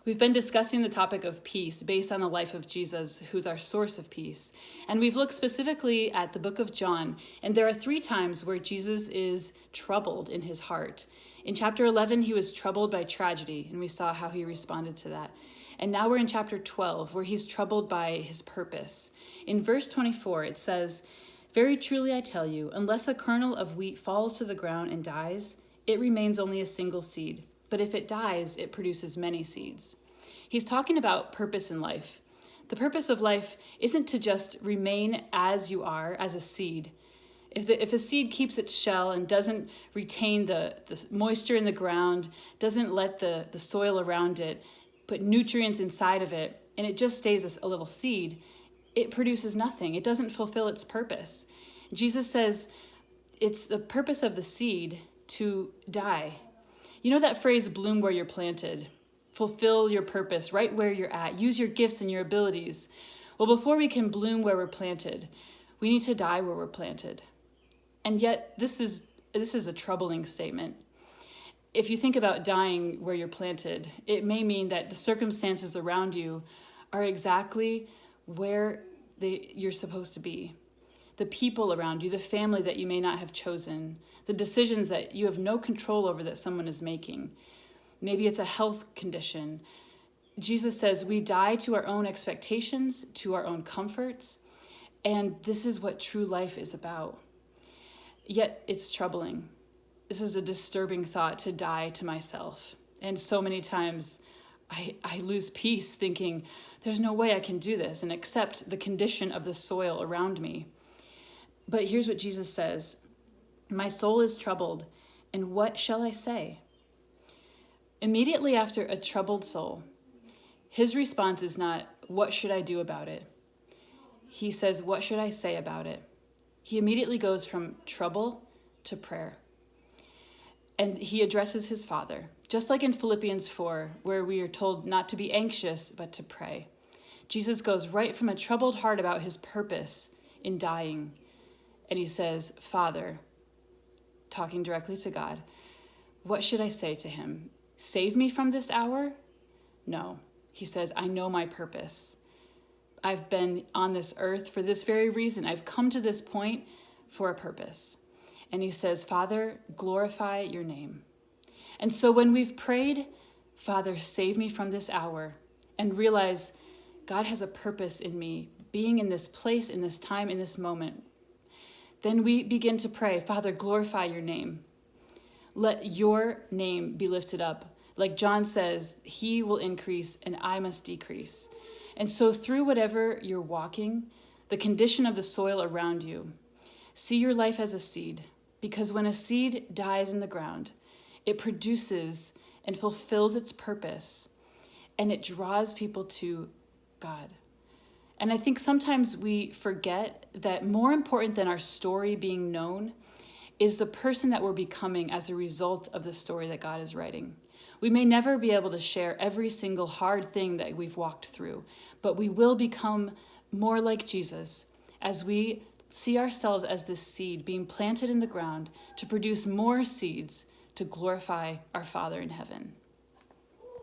We've been discussing the topic of peace based on the life of Jesus, who's our source of peace. And we've looked specifically at the book of John, and there are 3 times where Jesus is troubled in his heart. In chapter 11, he was troubled by tragedy, and we saw how he responded to that. And now we're in chapter 12, where he's troubled by his purpose. In verse 24, it says, "Very truly I tell you, unless a kernel of wheat falls to the ground and dies, it remains only a single seed. But if it dies, it produces many seeds." He's talking about purpose in life. The purpose of life isn't to just remain as you are, as a seed. If a seed keeps its shell and doesn't retain the moisture in the ground, doesn't let the soil around it put nutrients inside of it, and it just stays a little seed, it produces nothing. It doesn't fulfill its purpose. Jesus says it's the purpose of the seed to die. You know that phrase, bloom where you're planted? Fulfill your purpose right where you're at. Use your gifts and your abilities. Well, before we can bloom where we're planted, we need to die where we're planted. And yet, this is a troubling statement. If you think about dying where you're planted, it may mean that the circumstances around you are exactly where you're supposed to be. The people around you, the family that you may not have chosen, the decisions that you have no control over that someone is making. Maybe it's a health condition. Jesus says we die to our own expectations, to our own comforts, and this is what true life is about. Yet it's troubling. This is a disturbing thought, to die to myself. And so many times I lose peace thinking, there's no way I can do this and accept the condition of the soil around me. But here's what Jesus says, "My soul is troubled, and what shall I say?" Immediately after a troubled soul, his response is not, "What should I do about it?" He says, "What should I say about it?" He immediately goes from trouble to prayer. And he addresses his Father, just like in Philippians 4, where we are told not to be anxious, but to pray. Jesus goes right from a troubled heart about his purpose in dying, and he says, "Father," talking directly to God, "what should I say to him? Save me from this hour?" No. He says, "I know my purpose. I've been on this earth for this very reason. I've come to this point for a purpose." And he says, "Father, glorify your name." And so when we've prayed, "Father, save me from this hour," and realize God has a purpose in me, being in this place, in this time, in this moment, then we begin to pray, "Father, glorify your name. Let your name be lifted up." Like John says, he will increase and I must decrease. And so through whatever you're walking, the condition of the soil around you, see your life as a seed. Because when a seed dies in the ground, it produces and fulfills its purpose, and it draws people to God. And I think sometimes we forget that more important than our story being known is the person that we're becoming as a result of the story that God is writing. We may never be able to share every single hard thing that we've walked through, but we will become more like Jesus as we see ourselves as this seed being planted in the ground to produce more seeds to glorify our Father in heaven.